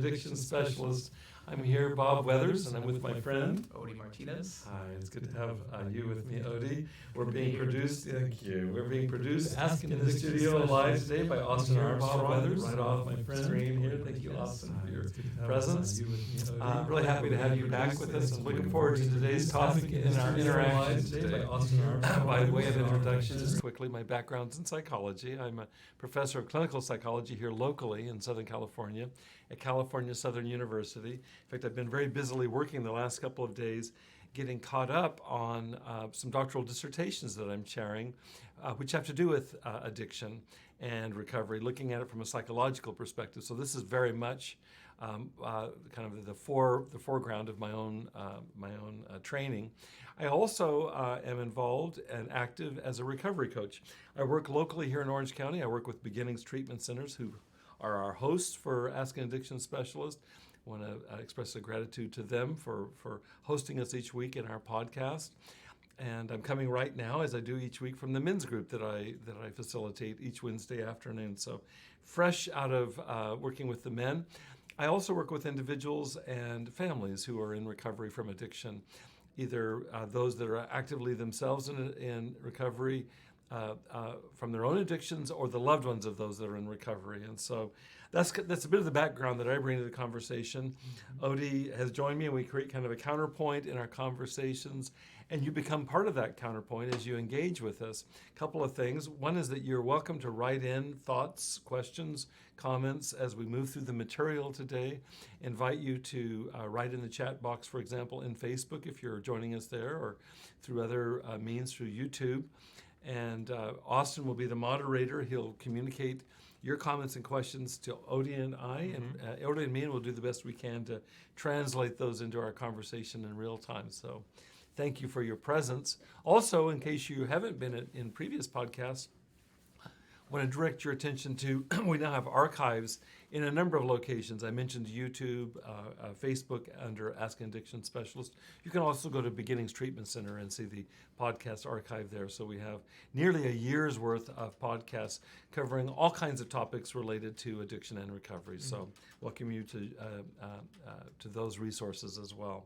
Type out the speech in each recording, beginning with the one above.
addiction specialist. I'm here, Bob Weathers, and I'm with my friend Odie Martinez. Hi, it's good to have you with me, Odie. We're being produced, thank you. We're being produced in the studio live today by Austin Armstrong, Weathers, right off my screen here. Thank you, Austin, for your presence. Really happy to have you back with us. I'm looking forward to today's topic in our interaction today. By way of introduction, just quickly, my background's in psychology. I'm a professor of clinical psychology here locally in Southern California at California Southern University. In fact, I've been very busily working the last couple of days getting caught up on some doctoral dissertations that I'm chairing, which have to do with addiction and recovery, looking at it from a psychological perspective. So this is very much kind of the foreground of my own training. I also am involved and active as a recovery coach. I work locally here in Orange County. I work with Beginnings Treatment Centers, who are our hosts for Ask an Addiction Specialist. I want to express a gratitude to them for hosting us each week in our podcast. And I'm coming right now, as I do each week, from the men's group that I facilitate each Wednesday afternoon. So fresh out of working with the men. I also work with individuals and families who are in recovery from addiction, either those that are actively themselves in recovery from their own addictions, or the loved ones of those that are in recovery. And so that's a bit of the background that I bring to the conversation. Odie has joined me, and we create kind of a counterpoint in our conversations, and you become part of that counterpoint as you engage with us. A couple of things. One is that you're welcome to write in thoughts, questions, comments as we move through the material today. Invite you to write in the chat box, for example, in Facebook if you're joining us there, or through other means, through YouTube. And Austin will be the moderator. He'll communicate your comments and questions to Odie and I, and Odie and me, and we'll do the best we can to translate those into our conversation in real time. So thank you for your presence. Also, in case you haven't been in previous podcasts, I want to direct your attention to, we now have archives in a number of locations. I mentioned YouTube, Facebook under Ask an Addiction Specialist. You can also go to Beginnings Treatment Center and see the podcast archive there. So we have nearly a year's worth of podcasts covering all kinds of topics related to addiction and recovery. So welcome you to those resources as well.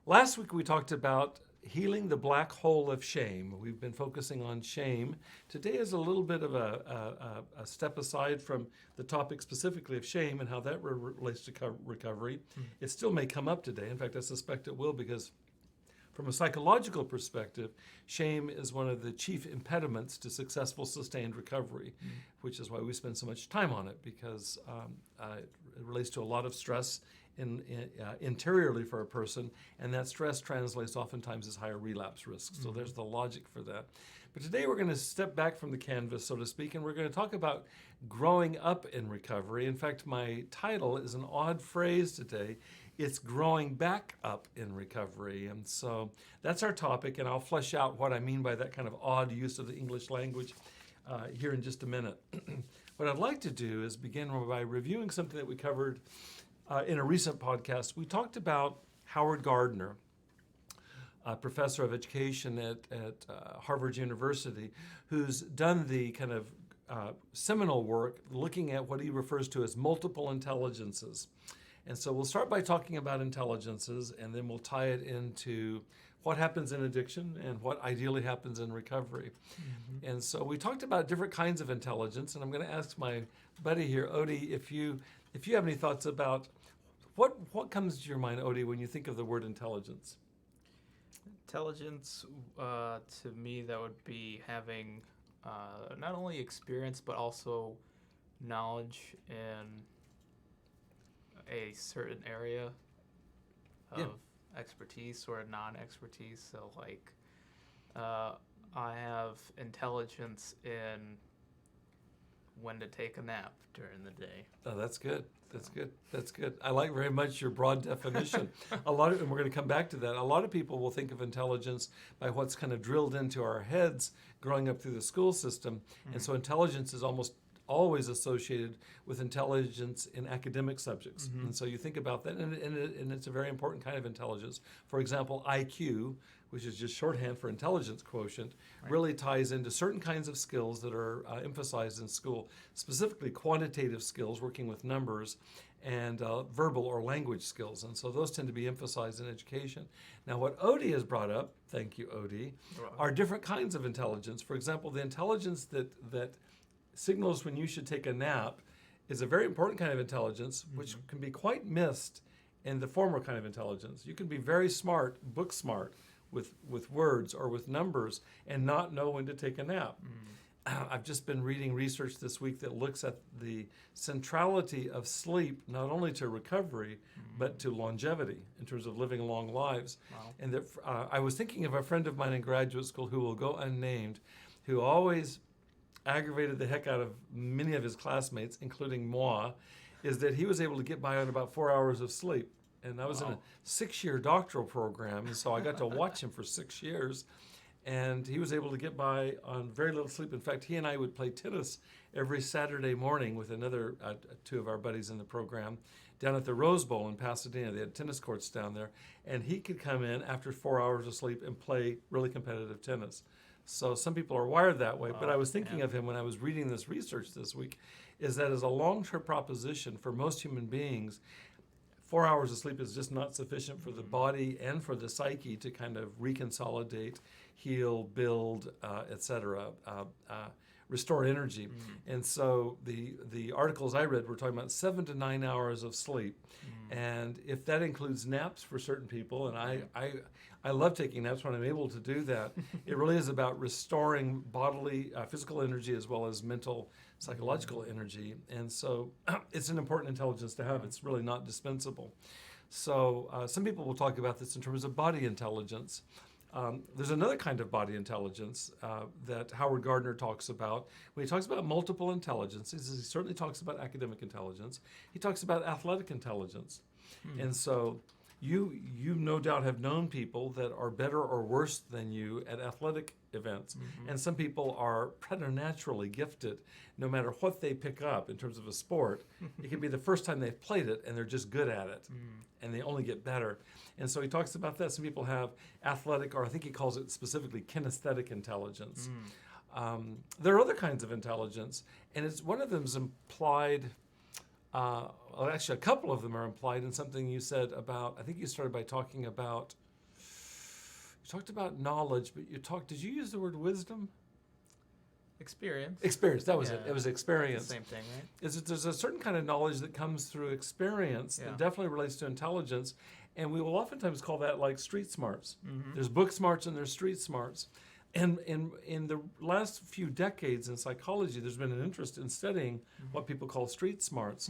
Last week we talked about healing the black hole of shame. We've been focusing on shame. Today is a little bit of a step aside from the topic specifically of shame and how that relates to recovery. It still may come up today. In fact, I suspect it will, because from a psychological perspective, shame is one of the chief impediments to successful sustained recovery, which is why we spend so much time on it, because it relates to a lot of stress interiorly for a person, and that stress translates oftentimes as higher relapse risks. So there's the logic for that. But today we're going to step back from the canvas, so to speak, and we're going to talk about growing up in recovery. In fact, my title is an odd phrase today. It's growing back up in recovery. And so that's our topic, and I'll flesh out what I mean by that kind of odd use of the English language here in just a minute. What I'd like to do is begin by reviewing something that we covered in a recent podcast. We talked about Howard Gardner, a professor of education at Harvard University, who's done the kind of seminal work looking at what he refers to as multiple intelligences. And so we'll start by talking about intelligences, and then we'll tie it into what happens in addiction and what ideally happens in recovery. And so we talked about different kinds of intelligence, and I'm going to ask my buddy here, Odie, if you have any thoughts about what comes to your mind, Odie, when you think of the word intelligence? Intelligence, to me, that would be having not only experience, but also knowledge in a certain area of expertise or non-expertise. So, like, I have intelligence in when to take a nap during the day. Oh, that's good. That's good. I like very much your broad definition. And we're going to come back to that. A lot of people will think of intelligence by what's kind of drilled into our heads growing up through the school system. And so intelligence is almost always associated with intelligence in academic subjects. And so you think about that, and it's a very important kind of intelligence. For example, IQ, which is just shorthand for intelligence quotient, really ties into certain kinds of skills that are emphasized in school, specifically quantitative skills, working with numbers, and verbal or language skills. And so those tend to be emphasized in education. Now, what Odie has brought up, thank you, Odie, are different kinds of intelligence. For example, the intelligence that signals when you should take a nap is a very important kind of intelligence, which can be quite missed in the former kind of intelligence. You can be very smart, book smart, with words or with numbers and not know when to take a nap. I've just been reading research this week that looks at the centrality of sleep, not only to recovery, but to longevity in terms of living long lives. Wow. And that I was thinking of a friend of mine in graduate school who will go unnamed, who always aggravated the heck out of many of his classmates, including moi, is that he was able to get by on about 4 hours of sleep. And I was in a 6-year doctoral program, and so I got to watch him for 6 years. And he was able to get by on very little sleep. In fact, he and I would play tennis every Saturday morning with another 2 of our buddies in the program down at the Rose Bowl in Pasadena. They had tennis courts down there. And he could come in after 4 hours of sleep and play really competitive tennis. So some people are wired that way. But I was thinking of him when I was reading this research this week, is that as a long-term proposition for most human beings, 4 hours of sleep is just not sufficient for the body and for the psyche to kind of reconsolidate, heal, build, etc., restore energy. And so the articles I read were talking about 7 to 9 hours of sleep. And if that includes naps for certain people, and I love taking naps when I'm able to do that, it really is about restoring bodily, physical energy as well as mental, psychological energy. And so it's an important intelligence to have. It's really not dispensable. So some people will talk about this in terms of body intelligence. There's another kind of body intelligence that Howard Gardner talks about. When he talks about multiple intelligences, he certainly talks about academic intelligence. He talks about athletic intelligence. And so you no doubt have known people that are better or worse than you at athletic events. And some people are preternaturally gifted no matter what they pick up in terms of a sport. It can be the first time they've played it and they're just good at it. And they only get better. And so he talks about that. Some people have athletic, or I think he calls it specifically kinesthetic intelligence. There are other kinds of intelligence, and it's one of them is implied. Well, actually, a couple of them are implied in something you said about. I think you started by talking about. You talked about knowledge, but did you use the word wisdom? Experience. Experience. That was it. It was experience. Same thing, right? There's a certain kind of knowledge that comes through experience that definitely relates to intelligence, and we will oftentimes call that like street smarts. There's book smarts and there's street smarts. And in the last few decades in psychology, there's been an interest in studying what people call street smarts.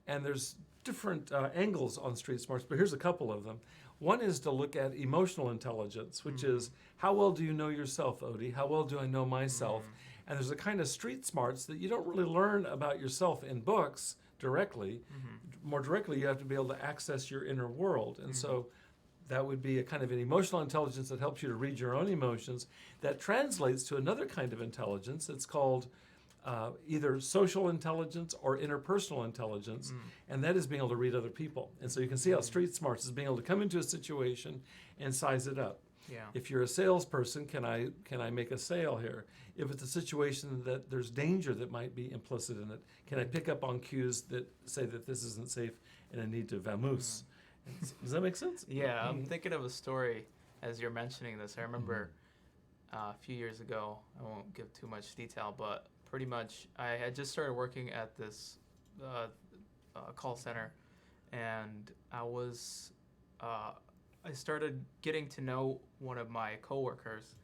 And there's different angles on street smarts, but here's a couple of them. One is to look at emotional intelligence, which is how well do you know yourself, Odie? How well do I know myself? And there's a kind of street smarts that you don't really learn about yourself in books directly. More directly, you have to be able to access your inner world. And so that would be a kind of an emotional intelligence that helps you to read your own emotions. That translates to another kind of intelligence that's called either social intelligence or interpersonal intelligence, and that is being able to read other people. And so you can see how street smarts is being able to come into a situation and size it up. If you're a salesperson, can I make a sale here? If it's a situation that there's danger that might be implicit in it, can I pick up on cues that say that this isn't safe and I need to vamoose? Does that make sense? Yeah, I'm thinking of a story as you're mentioning this. I remember a few years ago, I won't give too much detail, but pretty much I had just started working at this call center, and I started getting to know one of my coworkers,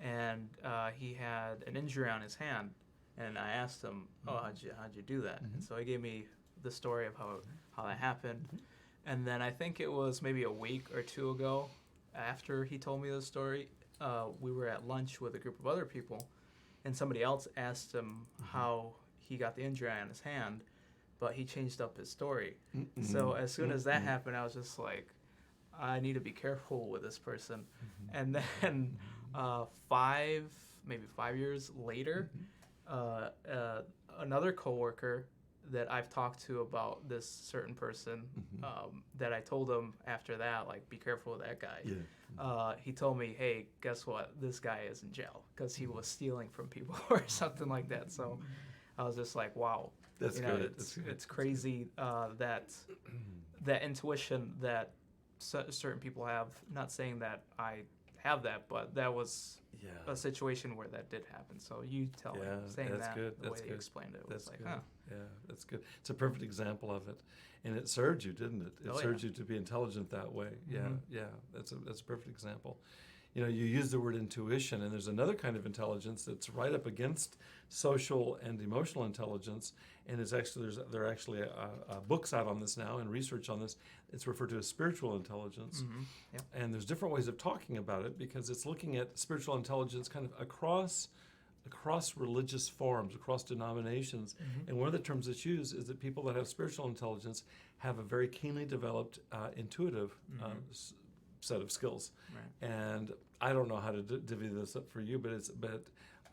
and he had an injury on his hand, and I asked him, how'd you do that? And so he gave me the story of how that happened. And then I think it was maybe a week or two ago, after he told me the story, we were at lunch with a group of other people, and somebody else asked him how he got the injury on his hand, but he changed up his story. So as soon as that happened, I was just like, I need to be careful with this person. And then 5 years later, another coworker that I've talked to about this certain person, Mm-hmm. that I told him after that, like, be careful with that guy. Yeah. He told me, hey, guess what? This guy is in jail because he was stealing from people or something like that. So I was just like, wow. That's good. It's crazy that intuition that certain people have. Not saying that I have that, but that was a situation where that did happen. So you tell me, saying that's that, good. the That's way good. you explained it was That's like, good. huh. Yeah, that's good. It's a perfect example of it, and it served you, didn't it? It served you to be intelligent that way. Mhm. Yeah. That's a perfect example. You know, you use the word intuition, and there's another kind of intelligence that's right up against social and emotional intelligence, and it's actually there are actually books out on this now and research on this. It's referred to as spiritual intelligence, and there's different ways of talking about it because it's looking at spiritual intelligence kind of across religious forms, across denominations. And one of the terms that's used is that people that have spiritual intelligence have a very keenly developed intuitive set of skills. Right. And I don't know how to divvy this up for you, but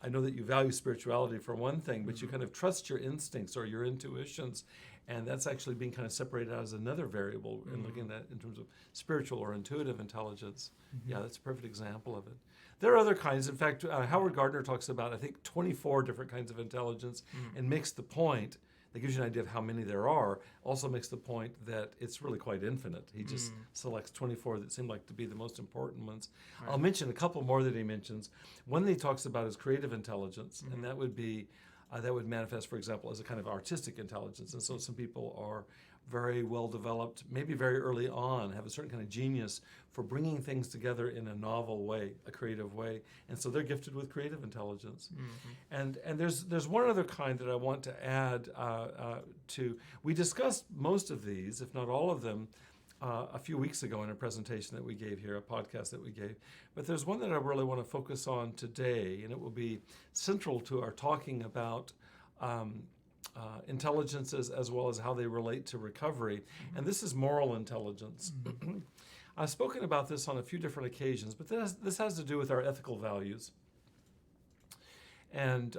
I know that you value spirituality for one thing, but you kind of trust your instincts or your intuitions, and that's actually being kind of separated out as another variable in looking at that in terms of spiritual or intuitive intelligence. Yeah, that's a perfect example of it. There are other kinds. In fact, Howard Gardner talks about, I think, 24 different kinds of intelligence and makes the point, that gives you an idea of how many there are, also makes the point that it's really quite infinite. He just selects 24 that seem like to be the most important ones. Right. I'll mention a couple more that he mentions. One that he talks about is creative intelligence, and that would be, that would manifest, for example, as a kind of artistic intelligence. And so some people are very well developed, maybe very early on, have a certain kind of genius for bringing things together in a novel way, a creative way, and so they're gifted with creative intelligence. And there's one other kind that I want to add to. We discussed most of these, if not all of them, a few weeks ago in a presentation that we gave here, a podcast that we gave. But there's one that I really want to focus on today, and it will be central to our talking about intelligences as well as how they relate to recovery. And this is moral intelligence. I've spoken about this on a few different occasions, but this has to do with our ethical values. And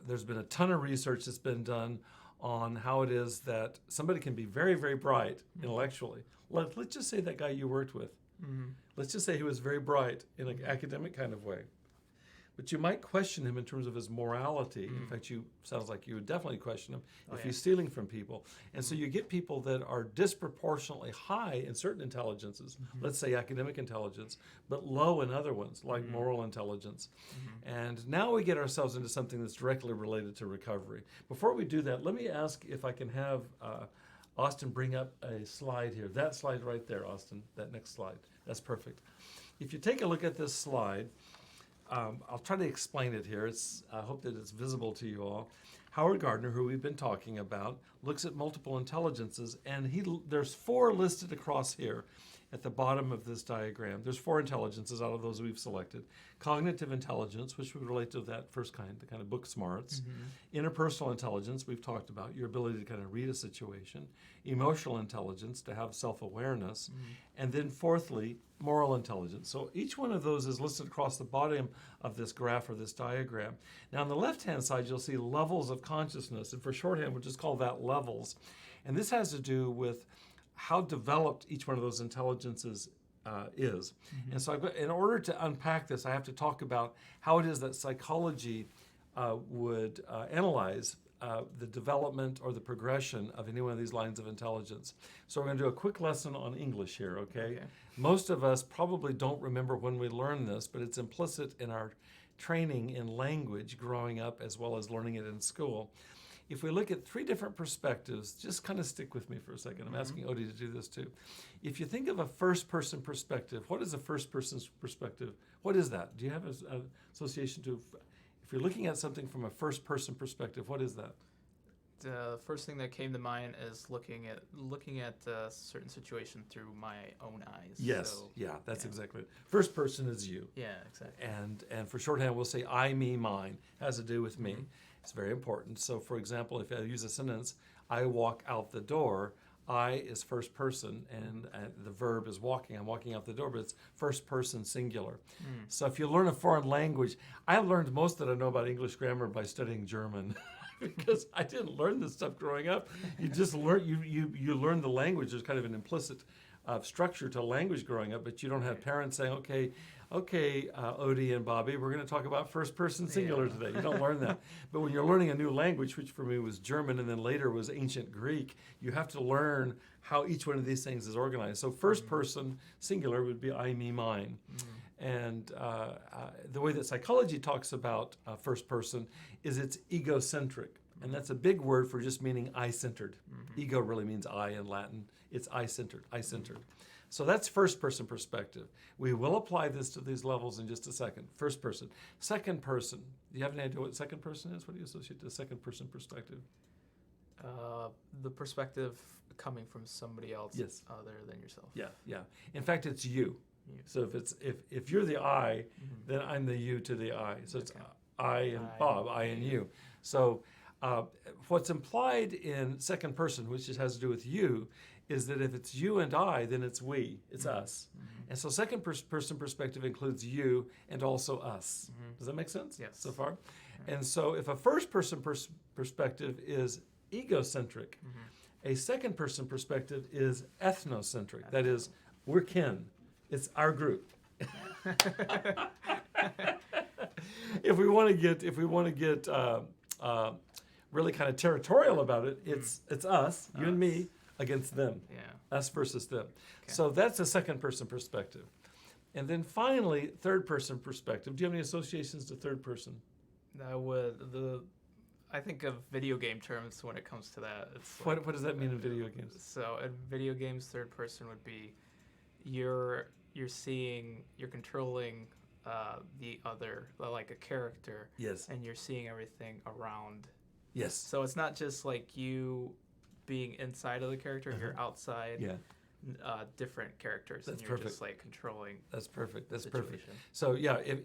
there's been a ton of research that's been done on how it is that somebody can be very, very bright intellectually. Let's just say that guy you worked with. Let's just say he was very bright in an academic kind of way. But you might question him in terms of his morality. In fact, sounds like you would definitely question him if he's stealing from people. And so you get people that are disproportionately high in certain intelligences, let's say academic intelligence, but low in other ones, like moral intelligence. And now we get ourselves into something that's directly related to recovery. Before we do that, let me ask if I can have Austin bring up a slide here. That slide right there, Austin, that next slide. That's perfect. If you take a look at this slide, I'll try to explain it here. I hope that it's visible to you all. Howard Gardner, who we've been talking about, looks at multiple intelligences, and there's 4 listed across here at the bottom of this diagram. There's 4 intelligences out of those we've selected. Cognitive intelligence, which would relate to that first kind, the kind of book smarts. Interpersonal intelligence, we've talked about, your ability to kind of read a situation. Emotional intelligence, to have self-awareness. And then fourthly, moral intelligence. So each one of those is listed across the bottom of this graph or this diagram. Now on the left-hand side, you'll see levels of consciousness. And for shorthand, we'll just call that levels. And this has to do with how developed each one of those intelligences is. And so in order to unpack this, I have to talk about how it is that psychology would analyze the development or the progression of any one of these lines of intelligence. So we're going to do a quick lesson on English here, okay? Most of us probably don't remember when we learned this, but it's implicit in our training in language growing up as well as learning it in school. If we look at 3 different perspectives, just kind of stick with me for a second. I'm asking Odie to do this too. If you think of a first-person perspective, what is a first-person perspective? What is that? Do you have an association to, if you're looking at something from a first-person perspective, what is that? The first thing that came to mind is looking at a certain situation through my own eyes. Yes, So, that's exactly it. First person is you. Yeah, exactly. And for shorthand, we'll say I, me, mine. Has to do with me. It's very important. So, for example, if I use a sentence, I walk out the door, I is first person, and the verb is walking. I'm walking out the door, but it's first person singular. So if you learn a foreign language, I learned most that I know about English grammar by studying German. because I didn't learn this stuff growing up. You just learn you learn the language. There's kind of an implicit structure to language growing up, but you don't have parents saying, okay, Odie and Bobby, we're going to talk about first person singular today. You don't learn that. But when you're learning a new language, which for me was German and then later was ancient Greek, you have to learn how each one of these things is organized. So first person singular would be I, me, mine. And the way that psychology talks about first person is it's egocentric. And that's a big word for just meaning I-centered. Ego really means I in Latin. It's I-centered, I-centered. So that's first person perspective. We will apply this to these levels in just a second. First person. Second person. Do you have any idea what second person is? What do you associate to the second person perspective? The perspective coming from somebody else other than yourself. Yeah. In fact, it's you. So if you're the I, then I'm the you to the I. So it's I and Bob, I and you. So what's implied in second person, which has to do with you, is that if it's you and I, then it's we, it's us. And so second person perspective includes you and also us. Does that make sense? Yes. So far? And so if a first person perspective is egocentric, a second person perspective is ethnocentric. That is, we're kin. It's our group. If we want to get really kind of territorial about it, it's us, you and me, against them. Us versus them. So that's a second person perspective. And then finally, third person perspective. Do you have any associations to third person? I think of video game terms when it comes to that. It's what does that mean in video games? So in video games, third person would be you're controlling the other, like a character. Yes. And you're seeing everything around. Yes. So it's not just like you being inside of the character, you're outside different characters. That's and you're perfect. Just like controlling. That's perfect. That's situation. perfect. So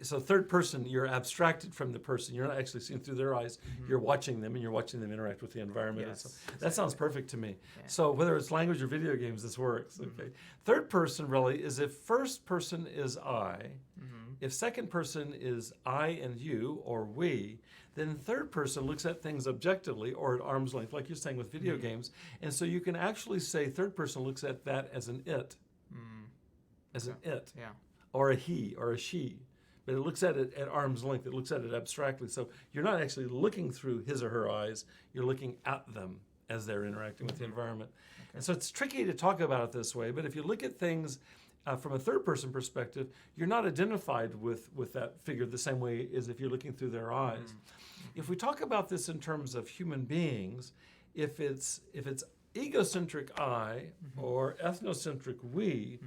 so third person, you're abstracted from the person. You're not actually seeing through their eyes. You're watching them, and you're watching them interact with the environment. Yes, so exactly. That sounds perfect to me. Yeah. So whether it's language or video games, this works. Okay. Third person really is if first person is I, if second person is I and you or we, then third person looks at things objectively or at arm's length, like you're saying with video games. And so you can actually say third person looks at that as an it, as an it, or a he or a she. But it looks at it at arm's length. It looks at it abstractly. So you're not actually looking through his or her eyes. You're looking at them as they're interacting with the environment. And so it's tricky to talk about it this way. But if you look at things from a third-person perspective, you're not identified with that figure the same way as if you're looking through their eyes. If we talk about this in terms of human beings, if it's egocentric I or ethnocentric we,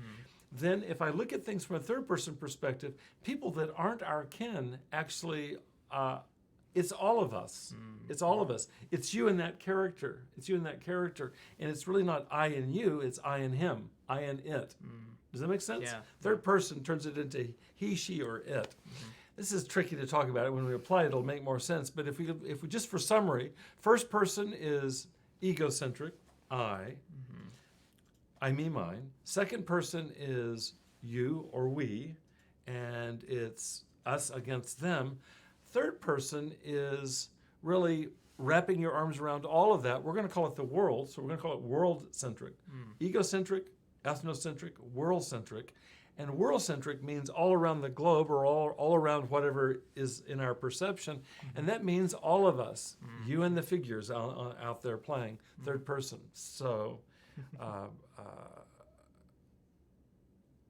then if I look at things from a third-person perspective, people that aren't our kin actually, it's all of us. It's all of us. It's you and that character. It's you and that character. And it's really not I and you, it's I and him, I and it. Does that make sense? Yeah. Third person turns it into he, she, or it. This is tricky to talk about. When we apply it, it'll make more sense. But if we just for summary, first person is egocentric, I, me, mine. Second person is you or we, and it's us against them. Third person is really wrapping your arms around all of that. We're going to call it the world, so we're going to call it world-centric. Egocentric, ethnocentric, world-centric. And world-centric means all around the globe or all around whatever is in our perception. And that means all of us, you and the figures out there playing, third person. So I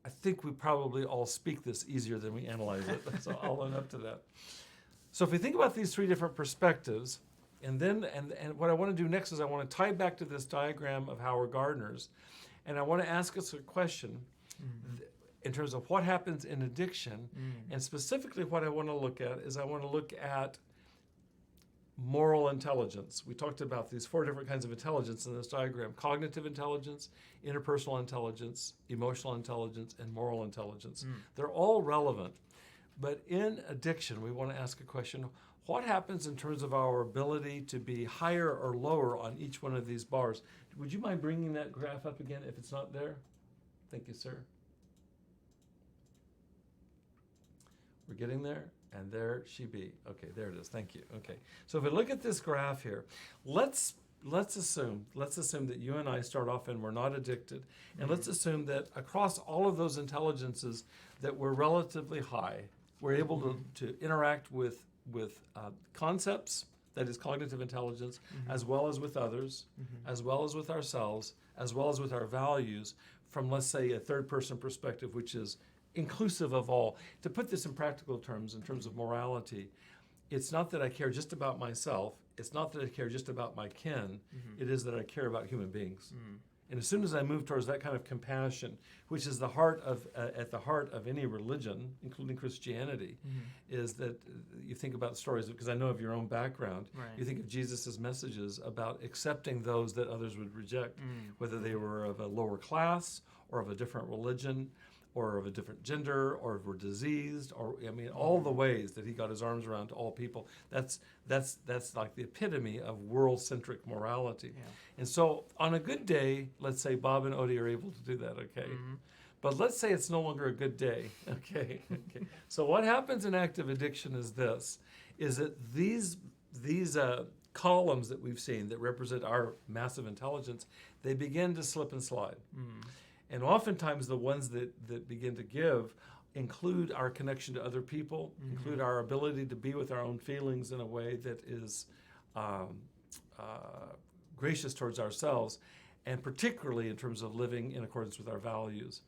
think we probably all speak this easier than we analyze it. So I'll own up to that. So if we think about these three different perspectives, and what I want to do next is I want to tie back to this diagram of Howard Gardner's, and I want to ask us a question in terms of what happens in addiction, and specifically what I want to look at is I want to look at moral intelligence. We talked about these four different kinds of intelligence in this diagram: cognitive intelligence, interpersonal intelligence, emotional intelligence, and moral intelligence. They're all relevant. But in addiction, we want to ask a question: what happens in terms of our ability to be higher or lower on each one of these bars? Would you mind bringing that graph up again if it's not there? Thank you, sir. We're getting there, and there she be. Okay, there it is. Thank you. Okay, so if we look at this graph here, let's assume that you and I start off and we're not addicted, and let's assume that across all of those intelligences that we're relatively high, we're able to interact with concepts, that is cognitive intelligence, as well as with others, as well as with ourselves, as well as with our values, from, let's say, a third-person perspective, which is inclusive of all. To put this in practical terms, in terms of morality, it's not that I care just about myself. It's not that I care just about my kin. It is that I care about human beings. And as soon as I move towards that kind of compassion, which is the heart of at the heart of any religion, including Christianity, is that you think about stories, because I know of your own background. Right. You think of Jesus' messages about accepting those that others would reject, whether they were of a lower class or of a different religion, or of a different gender, or were diseased, or all the ways that he got his arms around to all people. That's like the epitome of world-centric morality. Yeah. And so on a good day, let's say Bob and Odie are able to do that, okay? But let's say it's no longer a good day, okay? So what happens in active addiction is this, is that these columns that we've seen that represent our massive intelligence, they begin to slip and slide. And oftentimes the ones that begin to give include our connection to other people, include our ability to be with our own feelings in a way that is gracious towards ourselves, and particularly in terms of living in accordance with our values.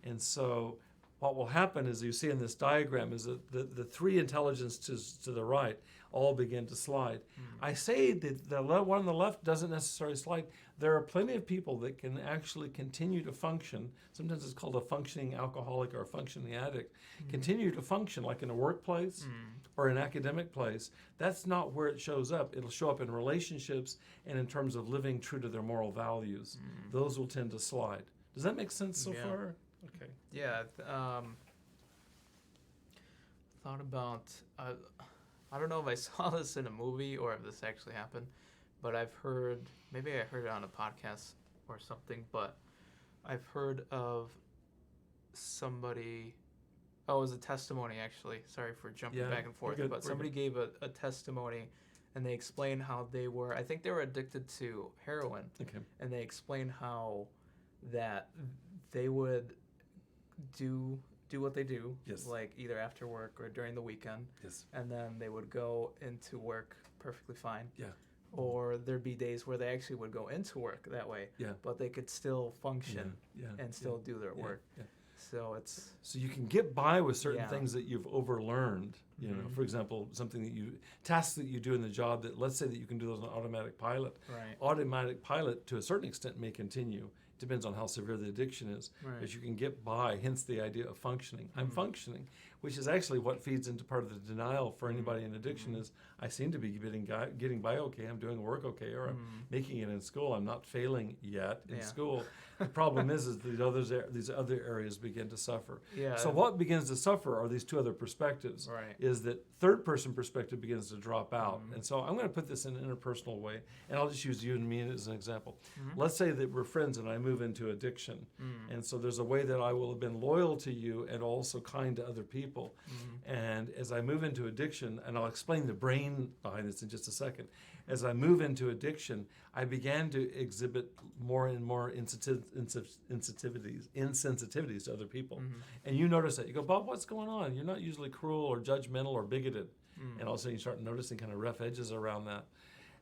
And so what will happen is, you see in this diagram, is that the three intelligences to the right all begin to slide. I say that the one on the left doesn't necessarily slide. There are plenty of people that can actually continue to function. Sometimes it's called a functioning alcoholic or a functioning addict. Continue to function like in a workplace or an academic place. That's not where it shows up. It'll show up in relationships and in terms of living true to their moral values. Those will tend to slide. Does that make sense so far? Okay. Yeah. Thought about, I don't know if I saw this in a movie or if this actually happened, but maybe I heard it on a podcast or something, but I've heard of somebody, it was a testimony actually, sorry for jumping back and forth, but somebody gave a testimony, and they explained how I think they were addicted to heroin, and they explained how that they would do what they do, like either after work or during the weekend, and then they would go into work perfectly fine. Or there'd be days where they actually would go into work that way, but they could still function and still do their work. So you can get by with certain things that you've overlearned. You know, for example, tasks that you do in the job that, let's say that you can do those on automatic pilot. Automatic pilot, to a certain extent, may continue. Depends on how severe the addiction is, but you can get by, hence the idea of functioning. I'm functioning, which is actually what feeds into part of the denial for anybody in addiction is, I seem to be getting by okay, I'm doing work okay, or I'm making it in school, I'm not failing yet in school. The problem is these other areas begin to suffer. So what begins to suffer are these two other perspectives, is that third-person perspective begins to drop out. And so I'm going to put this in an interpersonal way, and I'll just use you and me as an example. Let's say that we're friends and I move into addiction, and so there's a way that I will have been loyal to you and also kind to other people. And as I move into addiction, and I'll explain the brain behind this in just a second, as I move into addiction, I began to exhibit more and more insensitivities to other people. And you notice that. You go, Bob, what's going on? You're not usually cruel or judgmental or bigoted. And all of a sudden you start noticing kind of rough edges around that.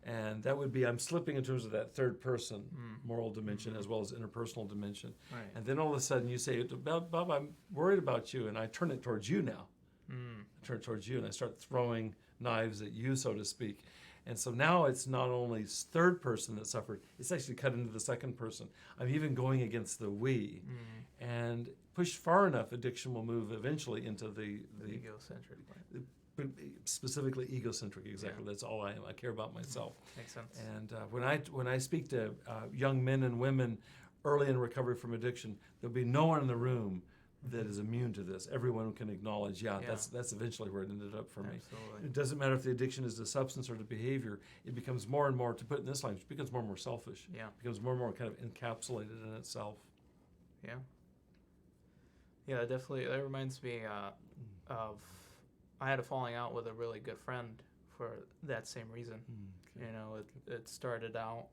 And that would be, I'm slipping in terms of that third person moral dimension as well as interpersonal dimension. And then all of a sudden you say, Bob, I'm worried about you. And I turn it towards you now. I turn it towards you and I start throwing knives at you, so to speak. And so now it's not only third person that suffered, it's actually cut into the second person. I'm even going against the we. And pushed far enough, addiction will move eventually into the egocentric. Specifically egocentric, exactly. That's all I am. I care about myself. Makes sense. And when I speak to young men and women early in recovery from addiction, there'll be no one in the room that is immune to this. Everyone can acknowledge, that's eventually where it ended up for me. It doesn't matter if the addiction is to substance or to behavior. It becomes more and more, to put it in this language, it becomes more and more selfish. It becomes more and more kind of encapsulated in itself. Yeah, definitely. That reminds me of I had a falling out with a really good friend for that same reason. Okay. You know, it started out.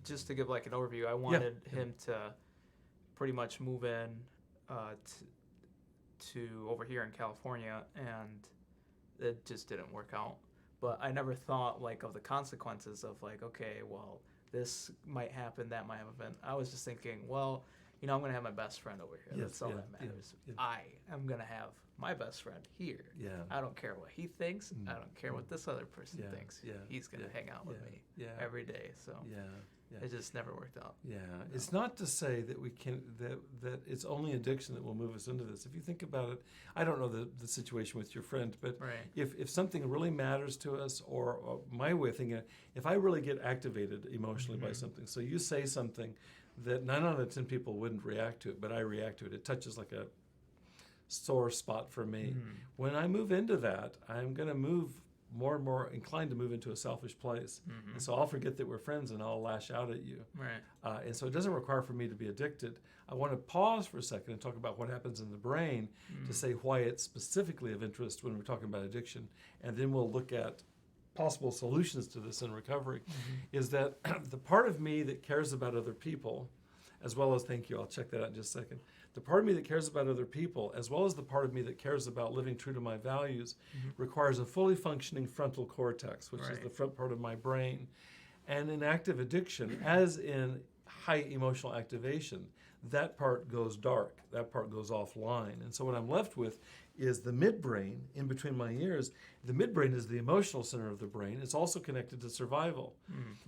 Just to give like an overview, I wanted him to pretty much move in to over here in California, and it just didn't work out. But I never thought like of the consequences of like, okay, well, this might happen, that might happen. I was just thinking, well, you know, I'm gonna have my best friend over here. Yes, That's all yeah, that matters. yeah. I am gonna have my best friend here. Yeah. I don't care what he thinks. I don't care what this other person Yeah, thinks. yeah, He's gonna hang out with me every day. So it just never worked out. Yeah, it's not to say that we can that it's only addiction that will move us into this. If you think about it, I don't know the situation with your friend, but if something really matters to us, or my way of thinking, if I really get activated emotionally by something, so you say something that 9 out of 10 people wouldn't react to it, but I react to it. It touches like a sore spot for me. When I move into that, I'm going to move more and more inclined to move into a selfish place. And so I'll forget that we're friends and I'll lash out at you. And so it doesn't require for me to be addicted. I want to pause for a second and talk about what happens in the brain to say why it's specifically of interest when we're talking about addiction. And then we'll look at possible solutions to this in recovery. Is that the part of me that cares about other people, as well as, thank you, I'll check that out in just a second. The part of me that cares about other people, as well as the part of me that cares about living true to my values, requires a fully functioning frontal cortex, which is the front part of my brain. And in active addiction, as in high emotional activation, that part goes dark, that part goes offline. And so what I'm left with is the midbrain in between my ears. The midbrain is the emotional center of the brain. It's also connected to survival.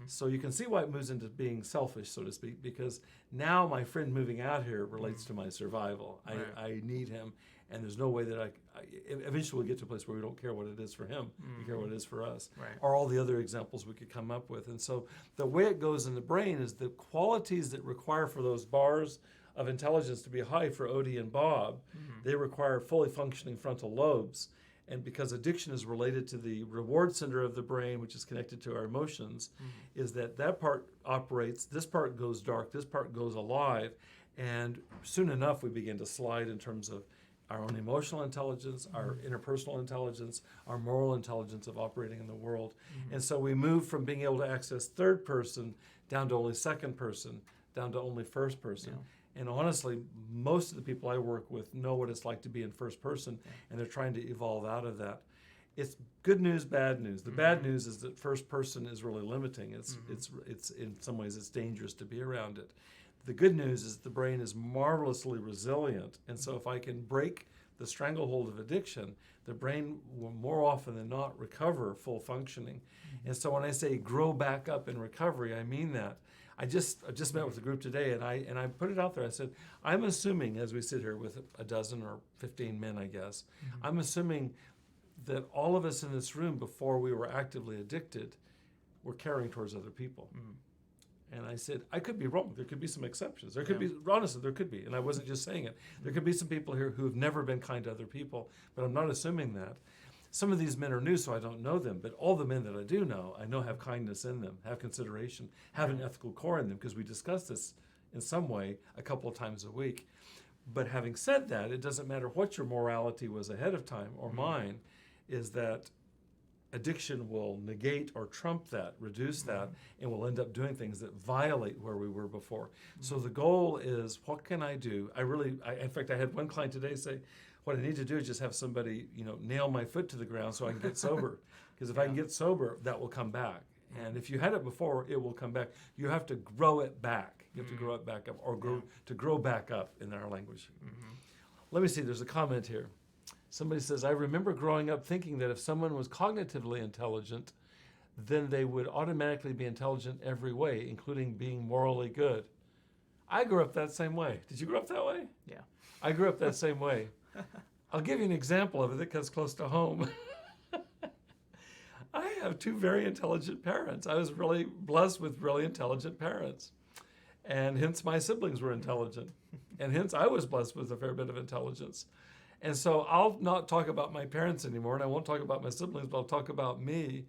So you can see why it moves into being selfish, so to speak, because now my friend moving out here relates to my survival. I need him, and there's no way that I eventually we'll get to a place where we don't care what it is for him, we care what it is for us, or all the other examples we could come up with. And so the way it goes in the brain is the qualities that require for those bars of intelligence to be high for Odie and Bob, they require fully functioning frontal lobes. And because addiction is related to the reward center of the brain, which is connected to our emotions, is that part operates, this part goes dark, this part goes alive, and soon enough we begin to slide in terms of our own emotional intelligence, our interpersonal intelligence, our moral intelligence of operating in the world. And so we move from being able to access third person down to only second person, down to only first person. And honestly, most of the people I work with know what it's like to be in first person, and they're trying to evolve out of that. It's good news, bad news. The bad news is that first person is really limiting. It's in some ways it's dangerous to be around it. The good news is the brain is marvelously resilient, and so if I can break the stranglehold of addiction, the brain will more often than not recover full functioning. And so when I say grow back up in recovery, I mean that. I just met with a group today, and I put it out there. I said, I'm assuming, as we sit here with a dozen or 15 men, I guess, I'm assuming that all of us in this room, before we were actively addicted, were caring towards other people. And I said, I could be wrong. There could be some exceptions. There could be, honestly, there could be. And I wasn't just saying it. There could be some people here who have never been kind to other people, but I'm not assuming that. Some of these men are new, so I don't know them, but all the men that I do know, I know have kindness in them, have consideration, have an ethical core in them, because we discuss this in some way a couple of times a week. But having said that, it doesn't matter what your morality was ahead of time or mine, is that addiction will negate or trump that, reduce that, and we'll end up doing things that violate where we were before. So the goal is, what can I do? In fact, I had one client today say, what I need to do is just have somebody, nail my foot to the ground so I can get sober. Because if I can get sober, that will come back. And if you had it before, it will come back. You have to grow it back. You have to grow it back up, or grow back up in our language. Let me see, there's a comment here. Somebody says, I remember growing up thinking that if someone was cognitively intelligent, then they would automatically be intelligent every way, including being morally good. I grew up that same way. Did you grow up that way? Yeah. I grew up that same way. I'll give you an example of it that comes close to home. I have two very intelligent parents. I was really blessed with really intelligent parents. And hence my siblings were intelligent. And hence I was blessed with a fair bit of intelligence. And so I'll not talk about my parents anymore, and I won't talk about my siblings, but I'll talk about me.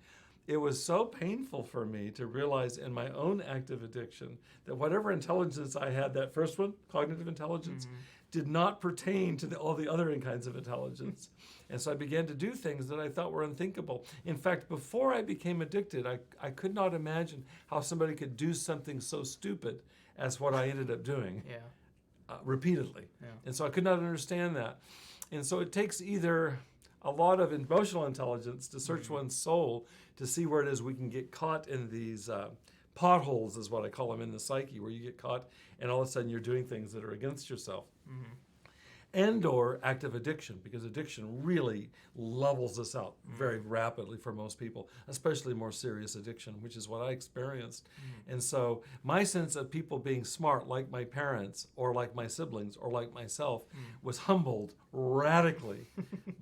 It was so painful for me to realize in my own active addiction that whatever intelligence I had, that first one, cognitive intelligence, did not pertain to all the other kinds of intelligence. And so I began to do things that I thought were unthinkable. In fact, before I became addicted, I could not imagine how somebody could do something so stupid as what I ended up doing repeatedly. Yeah. And so I could not understand that. And so it takes either a lot of emotional intelligence to search one's soul to see where it is we can get caught in these potholes, is what I call them, in the psyche, where you get caught and all of a sudden you're doing things that are against yourself. And or active addiction, because addiction really levels us out very rapidly for most people, especially more serious addiction, which is what I experienced. And so my sense of people being smart, like my parents or like my siblings or like myself, was humbled radically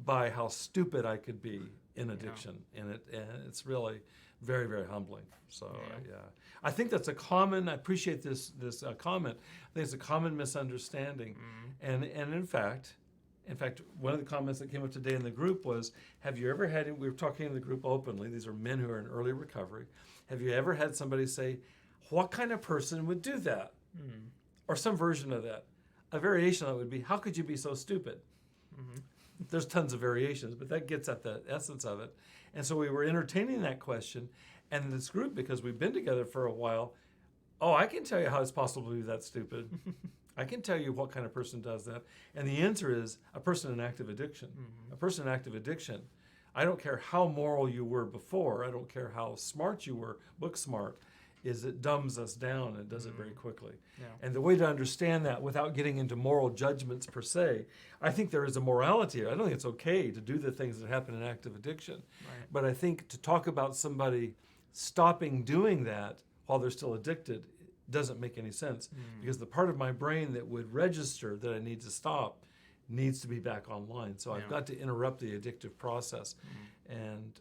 by how stupid I could be in addiction. And it's really very, very humbling. So I think that's a common, I appreciate this comment. I think it's a common misunderstanding. And in fact, one of the comments that came up today in the group was, have you ever had, we were talking in the group openly, these are men who are in early recovery, have you ever had somebody say, what kind of person would do that? Or some version of that. A variation of that would be, how could you be so stupid? There's tons of variations, but that gets at the essence of it. And so we were entertaining that question, and this group, because we've been together for a while, I can tell you how it's possible to be that stupid. I can tell you what kind of person does that. And the answer is a person in active addiction. A person in active addiction, I don't care how moral you were before, I don't care how smart you were, book smart, is it dumbs us down and does it very quickly. And the way to understand that without getting into moral judgments per se, I think there is a morality. I don't think it's okay to do the things that happen in active addiction. But I think to talk about somebody stopping doing that while they're still addicted doesn't make any sense, because the part of my brain that would register that I need to stop needs to be back online. So I've got to interrupt the addictive process. And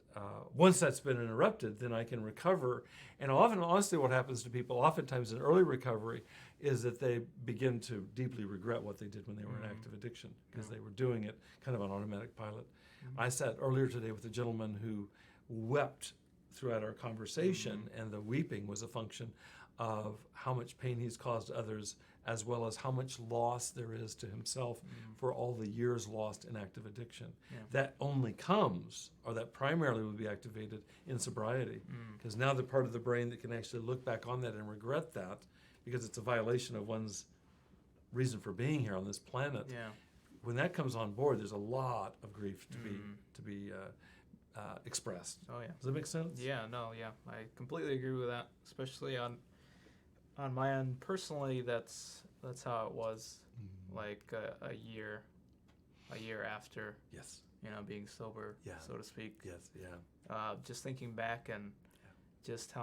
once that's been interrupted, then I can recover. And honestly, what happens to people oftentimes in early recovery is that they begin to deeply regret what they did when they were in active addiction, because they were doing it kind of on automatic pilot. I sat earlier today with a gentleman who wept throughout our conversation, and the weeping was a function of how much pain he's caused others, as well as how much loss there is to himself for all the years lost in active addiction. That only comes, or that primarily will be activated in sobriety, because now the part of the brain that can actually look back on that and regret that, because it's a violation of one's reason for being here on this planet. When that comes on board, there's a lot of grief to be expressed. Does that make sense? I completely agree with that, especially on my end. Personally, that's how it was, like a year after being sober, so to speak. Just thinking back and just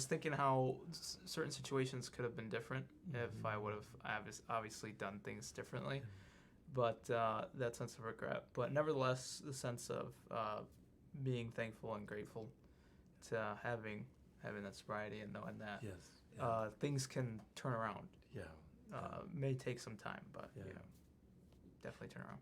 thinking how certain situations could have been different if I would have obviously done things differently. But that sense of regret, but nevertheless, the sense of being thankful and grateful to having that sobriety and knowing that things can turn around. May take some time, but definitely turn around.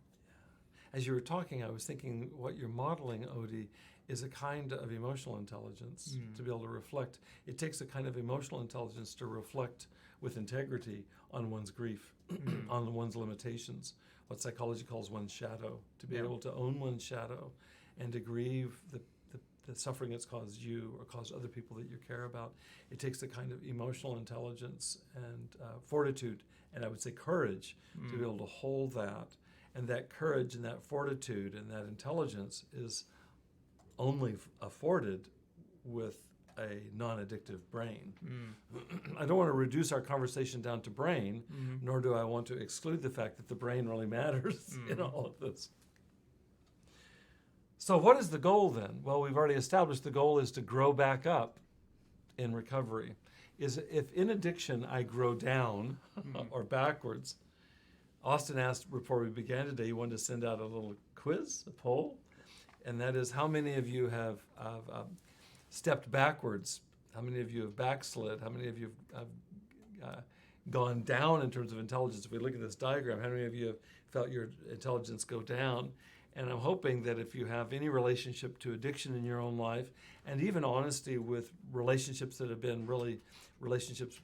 As you were talking, I was thinking what you're modeling, Odie, is a kind of emotional intelligence to be able to reflect. It takes a kind of emotional intelligence to reflect with integrity on one's grief, on one's limitations, what psychology calls one's shadow, to be able to own one's shadow and to grieve the suffering that's caused you or caused other people that you care about. It takes a kind of emotional intelligence and fortitude, and I would say courage, to be able to hold that. And that courage and that fortitude and that intelligence is only afforded with a non-addictive brain. I don't want to reduce our conversation down to brain, nor do I want to exclude the fact that the brain really matters in all of this. So what is the goal then? Well, we've already established the goal is to grow back up in recovery. Is if in addiction I grow down or backwards. Austin asked before we began today, he wanted to send out a little quiz, a poll, and that is how many of you have stepped backwards? How many of you have backslid? How many of you have gone down in terms of intelligence? If we look at this diagram, how many of you have felt your intelligence go down? And I'm hoping that if you have any relationship to addiction in your own life, and even honesty with relationships that have been really relationships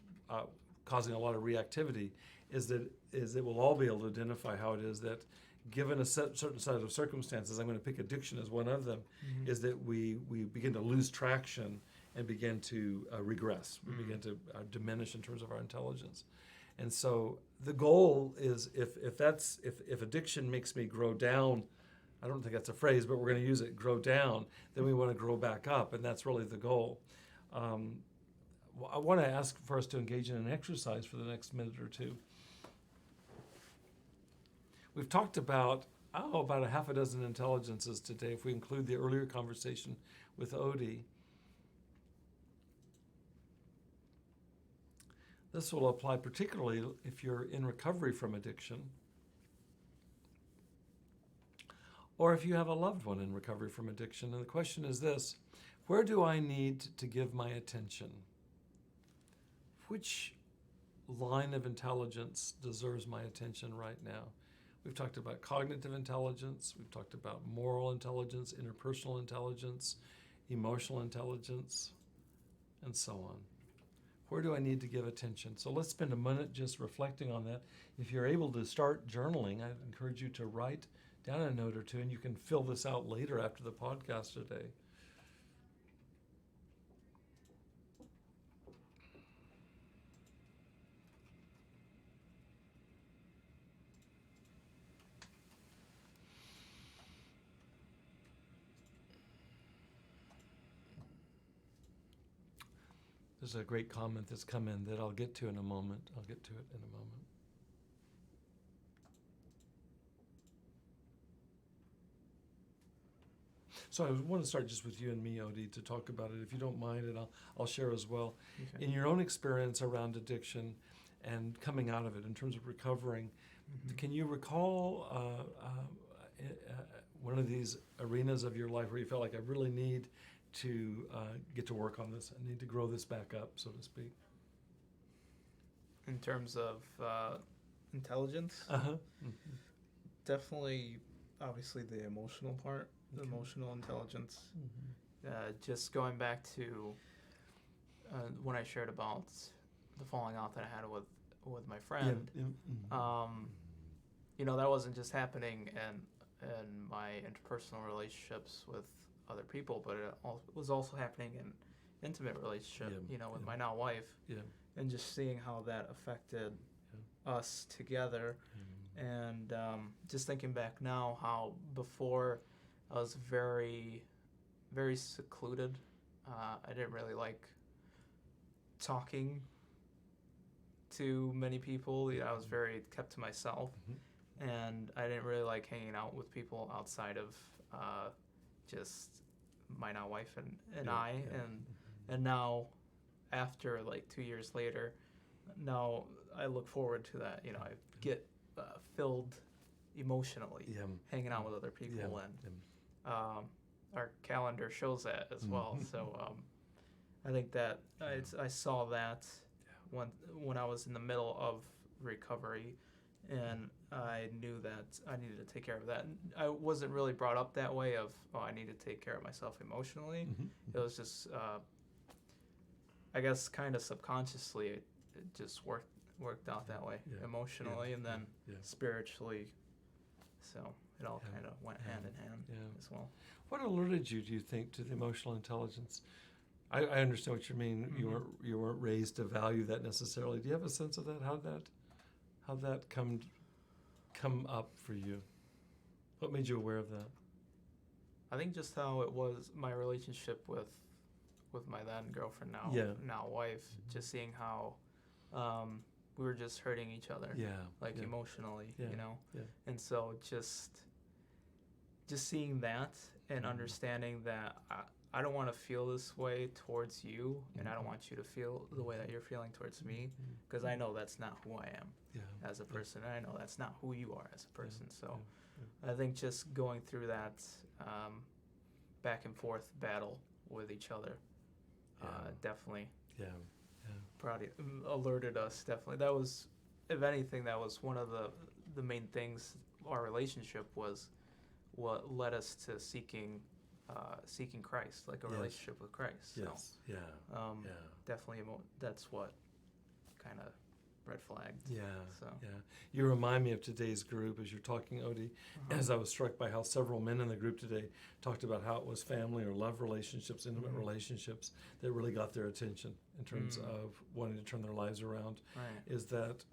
causing a lot of reactivity, is that we'll all be able to identify how it is that, given a certain set of circumstances, I'm going to pick addiction as one of them, is that we begin to lose traction and begin to regress. We begin to diminish in terms of our intelligence. And so the goal is, if addiction makes me grow down, I don't think that's a phrase, but we're going to use it, grow down, then we want to grow back up, and that's really the goal. I want to ask for us to engage in an exercise for the next minute or two. We've talked about a half a dozen intelligences today, if we include the earlier conversation with Odie. This will apply particularly if you're in recovery from addiction, or if you have a loved one in recovery from addiction. And the question is this: where do I need to give my attention? Which line of intelligence deserves my attention right now? We've talked about cognitive intelligence, we've talked about moral intelligence, interpersonal intelligence, emotional intelligence, and so on. Where do I need to give attention? So let's spend a minute just reflecting on that. If you're able to start journaling, I encourage you to write down a note or two, and you can fill this out later after the podcast today. There's a great comment that's come in that I'll get to in a moment. I'll get to it in a moment. So I want to start just with you and me, Odie, to talk about it, if you don't mind, and I'll share as well. Okay. In your own experience around addiction and coming out of it, in terms of recovering, can you recall one of these arenas of your life where you felt like, I really need to get to work on this, I need to grow this back up, so to speak? In terms of intelligence, definitely, obviously, the emotional part, the emotional intelligence. Just going back to when I shared about the falling out that I had with my friend, you know, that wasn't just happening in my interpersonal relationships with other people, but it was also happening in intimate relationship, you know, with my now wife, and just seeing how that affected us together, and just thinking back now, how before I was very, very secluded. I didn't really like talking to many people. I was very kept to myself, and I didn't really like hanging out with people outside of just my now wife and I. And now, after like 2 years later, now I look forward to that. You know, I get filled emotionally hanging out with other people, and our calendar shows that as well. So I think that I saw that when I was in the middle of recovery, and I knew that I needed to take care of that. And I wasn't really brought up that way of, I need to take care of myself emotionally. It was just, I guess, kind of subconsciously, it just worked out that way, emotionally, and then spiritually. So it all kind of went hand in hand as well. What alerted you, do you think, to the emotional intelligence? I understand what you mean. You weren't raised to value that necessarily. Do you have a sense of that? How that come up for you? What made you aware of that? I think just how it was my relationship with my then girlfriend, now wife. Just seeing how we were just hurting each other, emotionally, you know. And so just seeing that and understanding that I don't want to feel this way towards you, and I don't want you to feel the way that you're feeling towards me, because I know that's not who I am as a person, and I know that's not who you are as a person. So I think just going through that back and forth battle with each other definitely probably alerted us. Definitely, that was, if anything, that was one of the main things. Our relationship was what led us to seeking Christ, like a relationship with Christ. So, definitely, that's what kind of red flagged. Yeah, So. yeah. You remind me of today's group as you're talking, Odie, as I was struck by how several men in the group today talked about how it was family or love relationships, intimate relationships that really got their attention in terms of wanting to turn their lives around. Right. Is that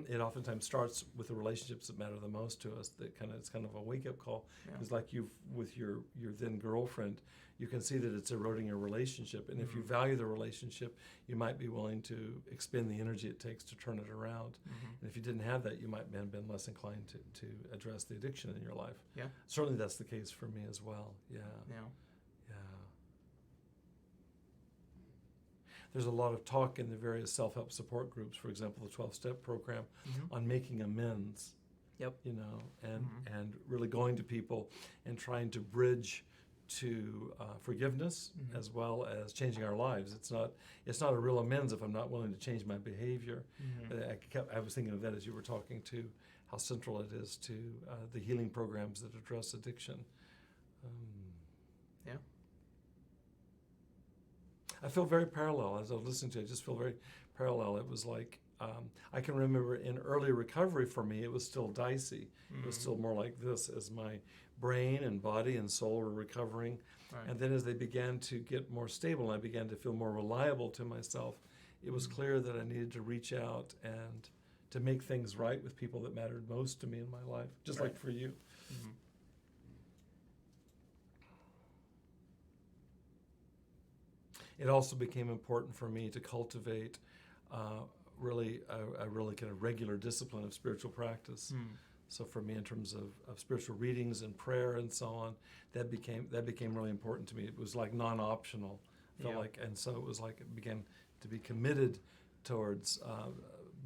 it oftentimes starts with the relationships that matter the most to us. That it's kind of a wake-up call. Because like you with your then girlfriend, you can see that it's eroding your relationship. And if you value the relationship, you might be willing to expend the energy it takes to turn it around. And if you didn't have that, you might have been less inclined to address the addiction in your life. Yeah. Certainly that's the case for me as well. Yeah. Yeah. Yeah. There's a lot of talk in the various self-help support groups, for example, the 12-step program, on making amends. Yep. You know, and really going to people and trying to bridge to forgiveness as well as changing our lives. It's not a real amends if I'm not willing to change my behavior. I was thinking of that as you were talking to how central it is to the healing programs that address addiction. Yeah. I feel very parallel as I was listening to it. I just feel very parallel. It was like I can remember in early recovery for me, it was still dicey. It was still more like this as my brain and body and soul were recovering. Right. And then as they began to get more stable and I began to feel more reliable to myself, it was clear that I needed to reach out and to make things right with people that mattered most to me in my life, just like for you. It also became important for me to cultivate really a really kind of regular discipline of spiritual practice. So for me, in terms of spiritual readings and prayer and so on, that became really important to me. It was like non-optional. I felt like, and so it was like it began to be committed towards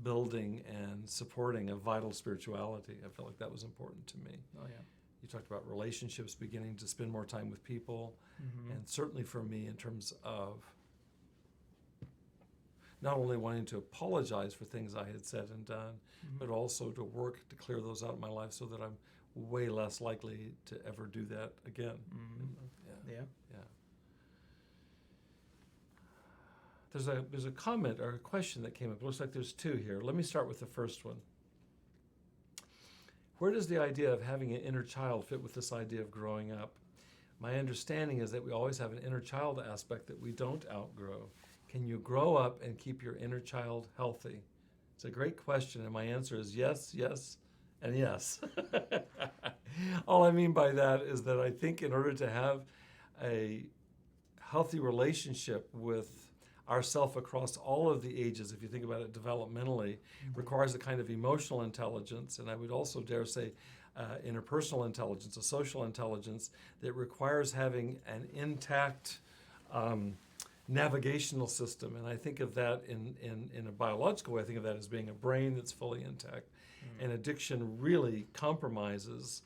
building and supporting a vital spirituality. I felt like that was important to me. Oh yeah. You talked about relationships, beginning to spend more time with people, and certainly for me in terms of not only wanting to apologize for things I had said and done, but also to work to clear those out of my life so that I'm way less likely to ever do that again. Yeah. There's a comment or a question that came up. It looks like there's two here. Let me start with the first one. Where does the idea of having an inner child fit with this idea of growing up? My understanding is that we always have an inner child aspect that we don't outgrow. Can you grow up and keep your inner child healthy? It's a great question, and my answer is yes, yes, and yes. All I mean by that is that I think in order to have a healthy relationship with ourself across all of the ages, if you think about it developmentally, requires a kind of emotional intelligence, and I would also dare say interpersonal intelligence, a social intelligence that requires having an intact navigational system. And I think of that in a biological way. I think of that as being a brain that's fully intact. And addiction really compromises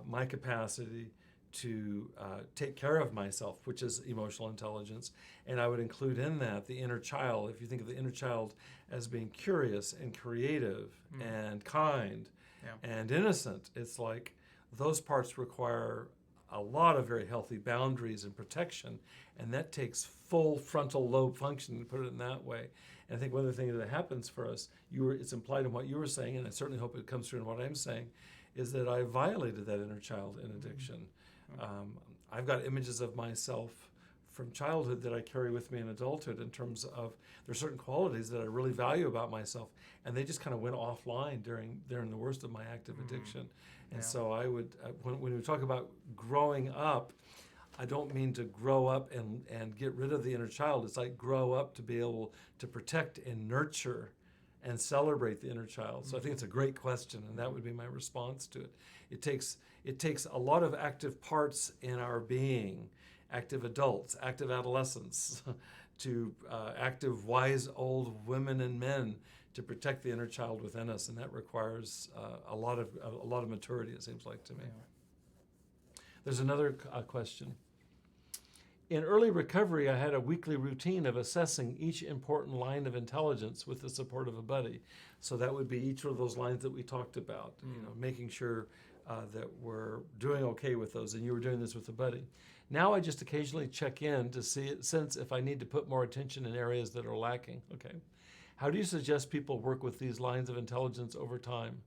my capacity to take care of myself, which is emotional intelligence. And I would include in that the inner child. If you think of the inner child as being curious and creative and kind and innocent, it's like those parts require a lot of very healthy boundaries and protection, and that takes full frontal lobe function, to put it in that way. And I think one of the things that happens for us, it's implied in what you were saying, and I certainly hope it comes through in what I'm saying, is that I violated that inner child in addiction. I've got images of myself from childhood that I carry with me in adulthood in terms of there are certain qualities that I really value about myself, and they just kind of went offline during the worst of my active addiction. And so I would, when we talk about growing up, I don't mean to grow up and get rid of the inner child. It's like grow up to be able to protect and nurture and celebrate the inner child. So I think it's a great question, and that would be my response to it. It takes a lot of active parts in our being, active adults, active adolescents, to active wise old women and men to protect the inner child within us, and that requires a lot of maturity, it seems like to me. There's another question. In early recovery, I had a weekly routine of assessing each important line of intelligence with the support of a buddy. So that would be each of those lines that we talked about, making sure that we're doing okay with those, and you were doing this with a buddy. Now I just occasionally check in to sense if I need to put more attention in areas that are lacking. Okay. How do you suggest people work with these lines of intelligence over time?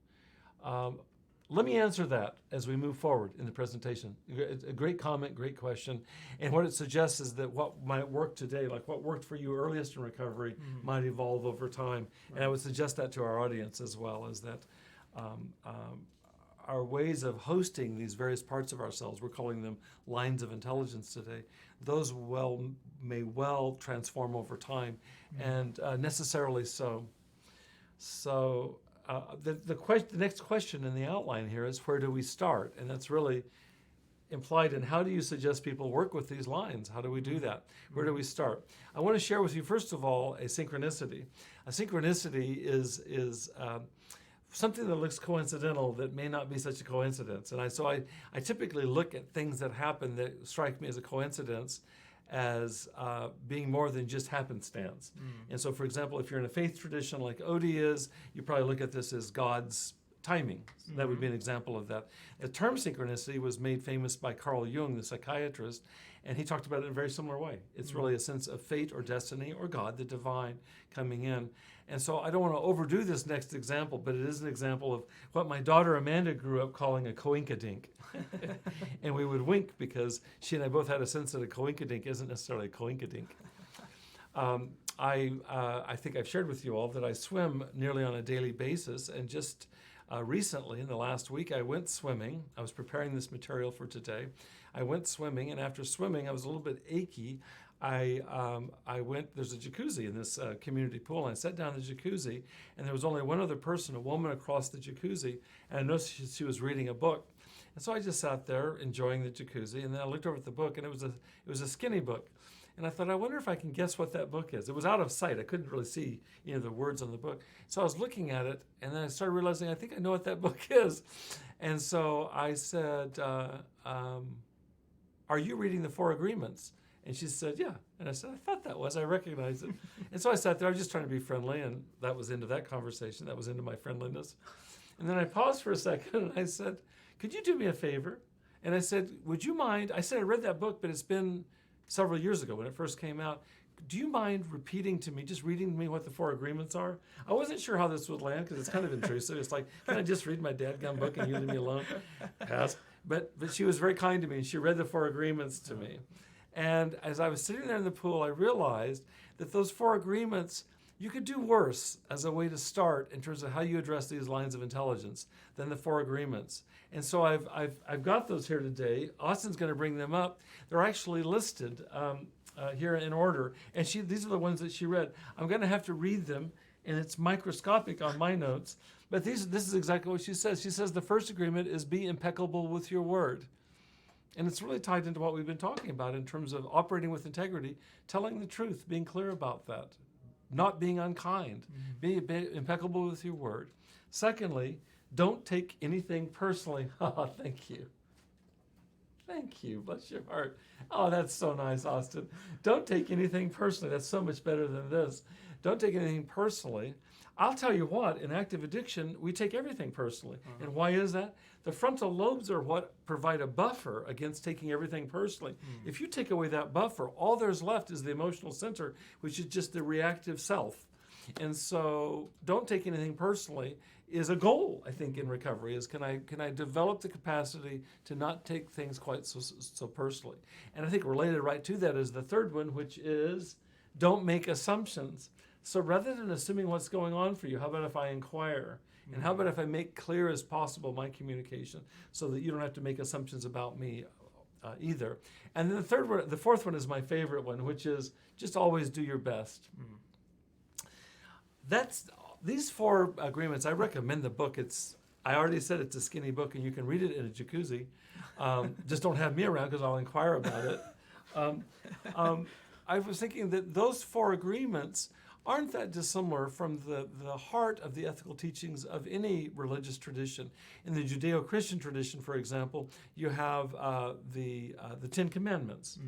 Let me answer that as we move forward in the presentation. It's a great comment, great question. And what it suggests is that what might work today, like what worked for you earliest in recovery, might evolve over time. Right. And I would suggest that to our audience as well, is that our ways of hosting these various parts of ourselves, we're calling them lines of intelligence today, those may well transform over time, and necessarily so. So the next question in the outline here is, where do we start? And that's really implied in, how do you suggest people work with these lines? How do we do that? Where do we start? I want to share with you, first of all, a synchronicity. A synchronicity is something that looks coincidental that may not be such a coincidence. And I typically look at things that happen that strike me as a coincidence as being more than just happenstance. And so, for example, if you're in a faith tradition like Odie is, you probably look at this as God's timing. So that would be an example of that. The term synchronicity was made famous by Carl Jung, the psychiatrist, and he talked about it in a very similar way. It's really a sense of fate or destiny or God, the divine, coming in. And so I don't want to overdo this next example, but it is an example of what my daughter Amanda grew up calling a coinkadink. And we would wink because she and I both had a sense that a coinkadink isn't necessarily a coinkadink. I think I've shared with you all that I swim nearly on a daily basis, and just recently, in the last week, I went swimming. I was preparing this material for today. I went swimming, and after swimming, I was a little bit achy. I went, there's a jacuzzi in this community pool, and I sat down in the jacuzzi, and there was only one other person, a woman across the jacuzzi, and I noticed she was reading a book. And so I just sat there enjoying the jacuzzi, and then I looked over at the book, and it was a skinny book. And I thought, I wonder if I can guess what that book is. It was out of sight. I couldn't really see, the words on the book. So I was looking at it, and then I started realizing, I think I know what that book is. And so I said, are you reading the Four Agreements? And she said, yeah. And I said, I thought that was. I recognized it. And so I sat there. I was just trying to be friendly, and that was into that conversation. That was into my friendliness. And then I paused for a second, and I said, could you do me a favor? And I said, would you mind? I said, I read that book, but it's been several years ago when it first came out. Do you mind repeating to me, just reading to me what the Four Agreements are? I wasn't sure how this would land because it's kind of intrusive. It's like, can I just read my dadgum book and you leave me alone? Pass. But she was very kind to me, and she read the Four Agreements to me. And as I was sitting there in the pool, I realized that those Four Agreements, you could do worse as a way to start in terms of how you address these lines of intelligence than the Four Agreements. And so I've got those here today. Austin's going to bring them up. They're actually listed here in order. And these are the ones that she read. I'm going to have to read them, and it's microscopic on my notes. But this is exactly what she says. She says the first agreement is be impeccable with your word. And it's really tied into what we've been talking about in terms of operating with integrity, telling the truth, being clear about that, not being unkind, be impeccable with your word. Secondly, don't take anything personally. Oh, thank you. Thank you. Bless your heart. Oh, that's so nice, Austin. Don't take anything personally. That's so much better than this. Don't take anything personally. I'll tell you what, in active addiction, we take everything personally. And why is that? The frontal lobes are what provide a buffer against taking everything personally. If you take away that buffer, all there's left is the emotional center, which is just the reactive self. And so don't take anything personally is a goal, I think, in recovery, is can I develop the capacity to not take things quite so personally. And I think related right to that is the third one, which is don't make assumptions. So rather than assuming what's going on for you, how about if I inquire? And how about if I make clear as possible my communication so that you don't have to make assumptions about me either. And then the fourth one is my favorite one, which is just always do your best. These four agreements, I recommend the book. I already said it's a skinny book, and you can read it in a jacuzzi. Just don't have me around because I'll inquire about it. I was thinking that those four agreements aren't that dissimilar from the heart of the ethical teachings of any religious tradition. In the Judeo-Christian tradition, for example, you have the Ten Commandments.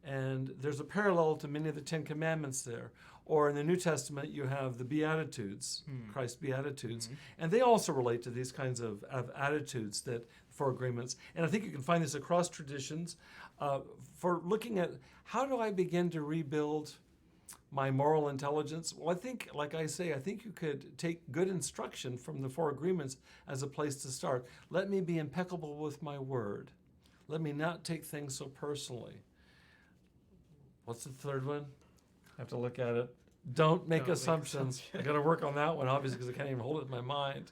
And there's a parallel to many of the Ten Commandments there. Or in the New Testament, you have the Beatitudes, Christ's Beatitudes. And they also relate to these kinds of attitudes, that four agreements. And I think you can find this across traditions for looking at how do I begin to rebuild my moral intelligence? Well, I think, like I say, I think you could take good instruction from the four agreements as a place to start. Let me be impeccable with my word. Let me not take things so personally. What's the third one? I have to look at it. Don't make assumptions. I got to work on that one, obviously, because I can't even hold it in my mind.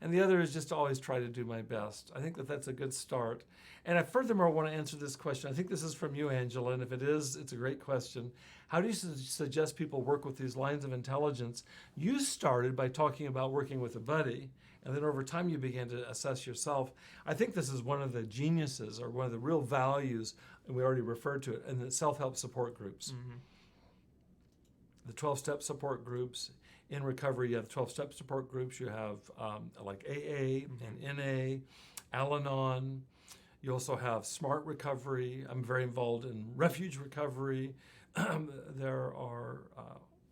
And the other is just to always try to do my best. I think that that's a good start. And I furthermore want to answer this question. I think this is from you, Angela, and if it is, it's a great question. How do you suggest people work with these lines of intelligence? You started by talking about working with a buddy, and then over time you began to assess yourself. I think this is one of the geniuses or one of the real values, and we already referred to it, in the self-help support groups. Mm-hmm. The 12-step support groups. In recovery, you have 12-step support groups. You have like AA and NA, Al-Anon. You also have Smart Recovery. I'm very involved in refuge recovery. There are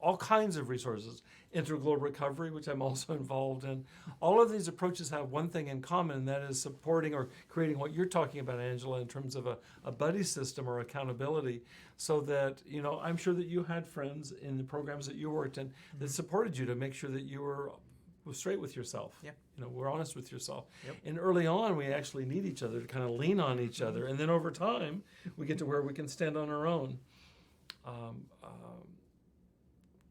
all kinds of resources. Integral recovery, which I'm also involved in. All of these approaches have one thing in common, and that is supporting or creating what you're talking about, Angela, in terms of a buddy system or accountability, so that, you know, I'm sure that you had friends in the programs that you worked in that supported you to make sure that you were straight with yourself. Yeah. You know, we're honest with yourself. Yep. And early on, we actually need each other to kind of lean on each other. And then over time, we get to where we can stand on our own.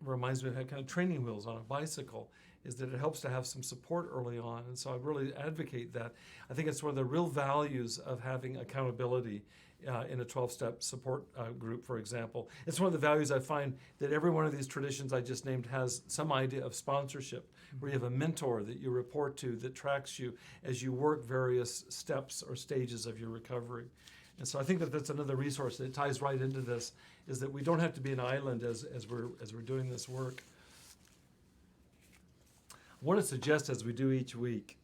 Reminds me of having kind of training wheels on a bicycle, is that it helps to have some support early on. And so I really advocate that. I think it's one of the real values of having accountability in a 12-step support group, for example. It's one of the values I find that every one of these traditions I just named has some idea of sponsorship, where you have a mentor that you report to that tracks you as you work various steps or stages of your recovery. And so I think that that's another resource that ties right into this, is that we don't have to be an island as we're doing this work. I want to suggest, as we do each week,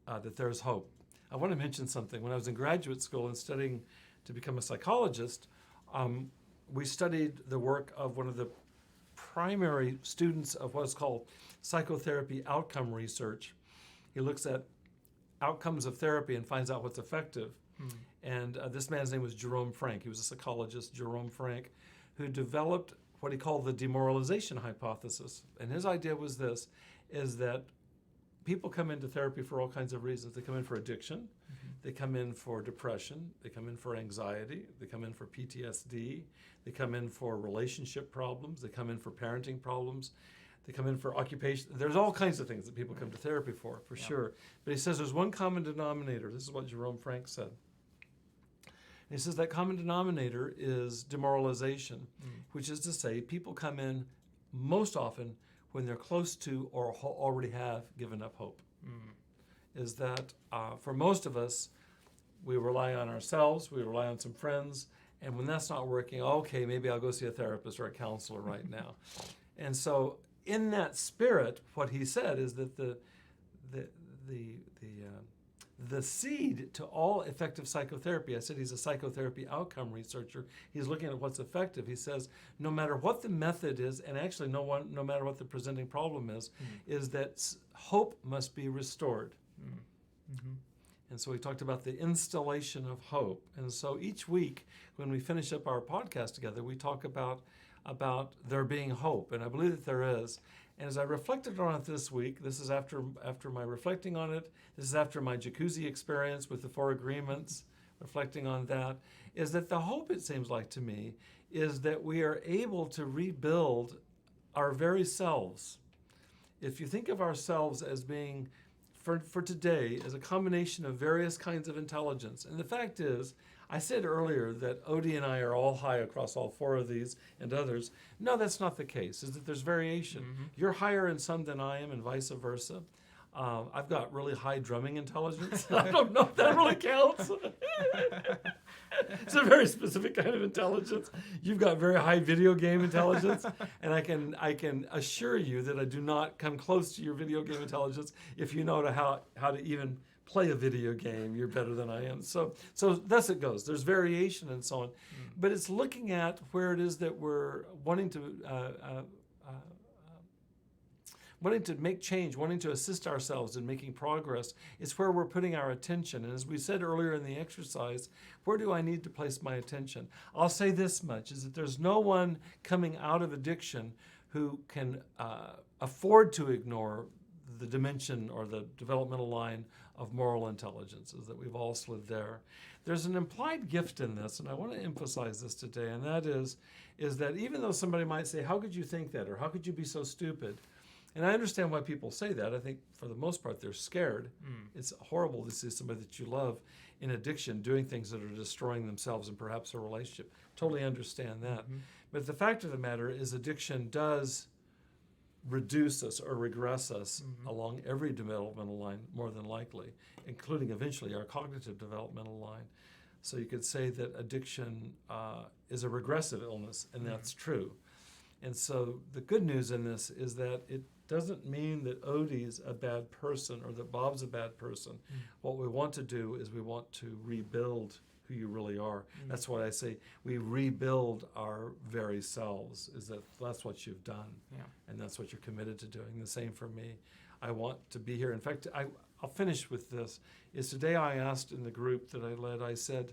that there's hope. I want to mention something. When I was in graduate school and studying to become a psychologist, we studied the work of one of the primary students of what's called psychotherapy outcome research. He looks at outcomes of therapy and finds out what's effective. And this man's name was Jerome Frank. He was a psychologist, Jerome Frank, who developed what he called the demoralization hypothesis. And his idea was this, is that people come into therapy for all kinds of reasons. They come in for addiction, they come in for depression, they come in for anxiety, they come in for PTSD, they come in for relationship problems, they come in for parenting problems, they come in for occupation. There's all kinds of things that people come to therapy for sure. But he says there's one common denominator. This is what Jerome Frank said. And he says that common denominator is demoralization, which is to say people come in most often when they're close to or already have given up hope. Is that for most of us, we rely on ourselves, we rely on some friends, and when that's not working, okay, maybe I'll go see a therapist or a counselor right now. And so in that spirit, what he said is that the seed to all effective psychotherapy, I said he's a psychotherapy outcome researcher, he's looking at what's effective. He says no matter what the method is, and actually no matter what the presenting problem is that hope must be restored. And so we talked about the installation of hope. And so each week when we finish up our podcast together, we talk about there being hope, and I believe that there is. And as I reflected on it this week, this is after my reflecting on it, this is after my jacuzzi experience with the 4 agreements, reflecting on that, is that the hope, it seems like to me, is that we are able to rebuild our very selves. If you think of ourselves as being, for today, as a combination of various kinds of intelligence, and the fact is, I said earlier that Odie and I are all high across all 4 of these and others. No, that's not the case, is that there's variation. You're higher in some than I am and vice versa. I've got really high drumming intelligence. I don't know if that really counts. It's a very specific kind of intelligence. You've got very high video game intelligence, and I can assure you that I do not come close to your video game intelligence. If you know how to even play a video game, you're better than I am. So thus it goes. There's variation and so on. But it's looking at where it is that we're wanting wanting to make change, wanting to assist ourselves in making progress. It's where we're putting our attention. And as we said earlier in the exercise, where do I need to place my attention? I'll say this much, is that there's no one coming out of addiction who can afford to ignore the dimension or the developmental line of moral intelligence, is that we've all slid there. There's an implied gift in this, and I want to emphasize this today, and that is that even though somebody might say, how could you think that, or how could you be so stupid? And I understand why people say that. I think for the most part they're scared. It's horrible to see somebody that you love in addiction doing things that are destroying themselves and perhaps a relationship. Totally understand that. But the fact of the matter is addiction does reduce us or regress us along every developmental line, more than likely, including eventually our cognitive developmental line. So you could say that addiction is a regressive illness, and that's true. And so the good news in this is that it doesn't mean that Odie's a bad person or that Bob's a bad person. What we want to do is we want to rebuild who you really are. That's why I say we rebuild our very selves, is that that's what you've done. And that's what you're committed to doing. The same for me. I want to be here. In fact, I'll finish with this. Is today I asked in the group that I led, I said,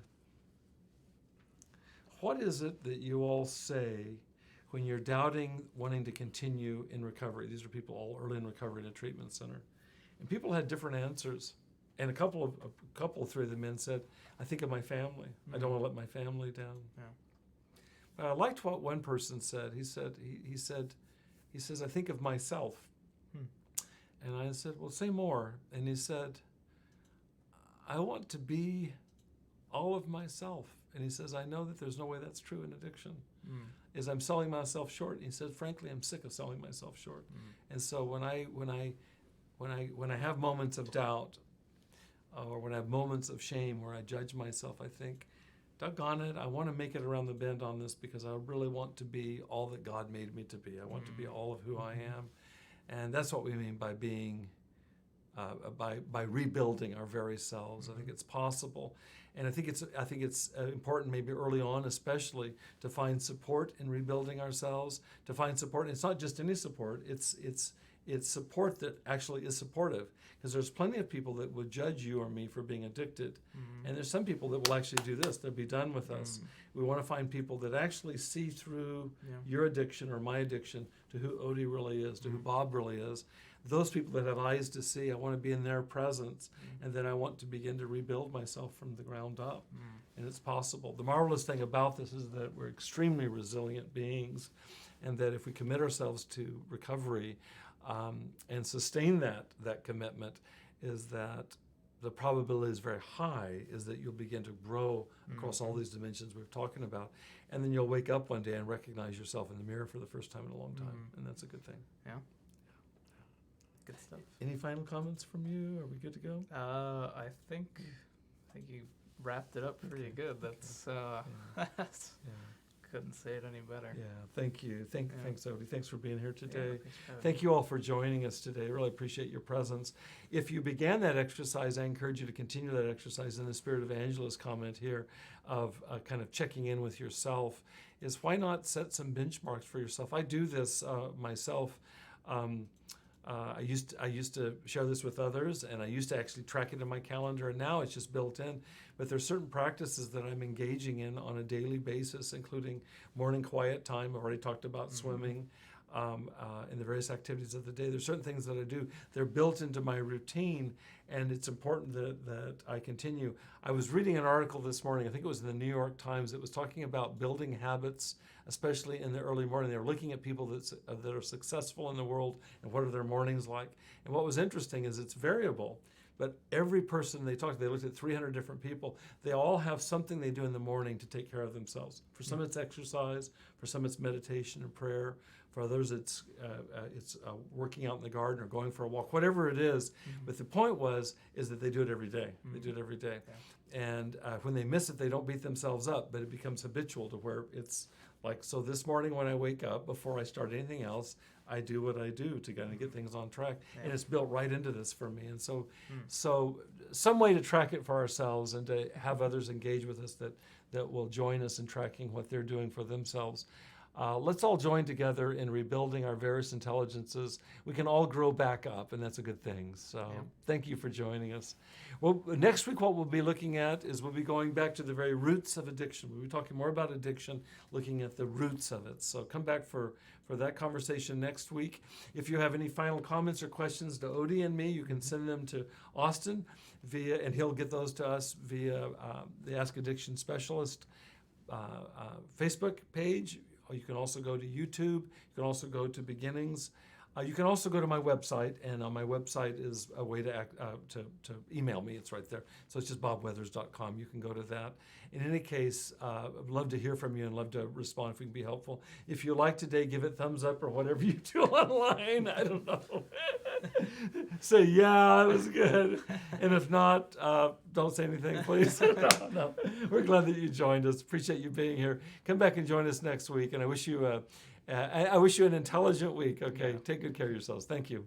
what is it that you all say when you're doubting wanting to continue in recovery? These are people all early in recovery in a treatment center. And people had different answers. And a couple, three of the men said, I think of my family. I don't want to let my family down. But I liked what one person said. He says, I think of myself. And I said, well, say more. And he said, I want to be all of myself. And he says, I know that there's no way that's true in addiction. Is I'm selling myself short. And he said, frankly, I'm sick of selling myself short. And so when I have moments of doubt, or when I have moments of shame where I judge myself, I think, doggone it, I want to make it around the bend on this because I really want to be all that God made me to be. I want to be all of who I am. And that's what we mean by being, by rebuilding our very selves. I think it's possible. And I think it's important maybe early on especially to find support in rebuilding ourselves, to find support. And it's not just any support, it's support that actually is supportive. Because there's plenty of people that would judge you or me for being addicted. And there's some people that will actually do this. They'll be done with us. We want to find people that actually see through your addiction or my addiction to who Odie really is, to who Bob really is. Those people that have eyes to see, I want to be in their presence. And then I want to begin to rebuild myself from the ground up. And it's possible. The marvelous thing about this is that we're extremely resilient beings. And that if we commit ourselves to recovery, and sustain that commitment, is that the probability is very high is that you'll begin to grow across all these dimensions we're talking about, and then you'll wake up one day and recognize yourself in the mirror for the first time in a long time, and that's a good thing. Good stuff. Any final comments from you? Are we good to go? I think you wrapped it up pretty good. That's couldn't say it any better. Thank you. Thanks, Odie. Thanks for being here today. Thanks Thank you all for joining us today. Really appreciate your presence. If you began that exercise, I encourage you to continue that exercise in the spirit of Angela's comment here of kind of checking in with yourself, is why not set some benchmarks for yourself? I do this myself. I used to share this with others, and I used to actually track it in my calendar, and now it's just built in. But there's certain practices that I'm engaging in on a daily basis, including morning quiet time. I've already talked about swimming, and the various activities of the day. There's certain things that I do. They're built into my routine, and it's important that I continue. I was reading an article this morning, I think it was in the New York Times, that was talking about building habits, especially in the early morning. They were looking at people that are successful in the world and what are their mornings like. And what was interesting is it's variable. But every person they talked to, they looked at 300 different people. They all have something they do in the morning to take care of themselves. For some, it's exercise. For some, it's meditation and prayer. For others, it's working out in the garden or going for a walk, whatever it is. But the point is that they do it every day. They do it every day. And when they miss it, they don't beat themselves up, but it becomes habitual to where it's like, so this morning when I wake up, before I start anything else, I do what I do to kind of get things on track. And it's built right into this for me. And so some way to track it for ourselves and to have others engage with us that will join us in tracking what they're doing for themselves. let's all join together in rebuilding our various intelligences. We can all grow back up, and that's a good thing. So thank you for joining us. Well, next week what we'll be looking at is we'll be going back to the very roots of addiction. We'll be talking more about addiction, looking at the roots of it. So come back for that conversation next week. If you have any final comments or questions to Odie and me, you can send them to Austin and he'll get those to us via the Ask Addiction Specialist Facebook page. Or you can also go to YouTube. You can also go to Beginnings. You can also go to my website, and on my website is a way to email me. It's right there. So it's just bobweathers.com. You can go to that. In any case, I'd love to hear from you and love to respond if we can be helpful. If you like today, give it thumbs up or whatever you do online. I don't know. Say, yeah, it was good. And if not, don't say anything, please. No. We're glad that you joined us. Appreciate you being here. Come back and join us next week, and I wish you an intelligent week. Okay, take good care of yourselves. Thank you.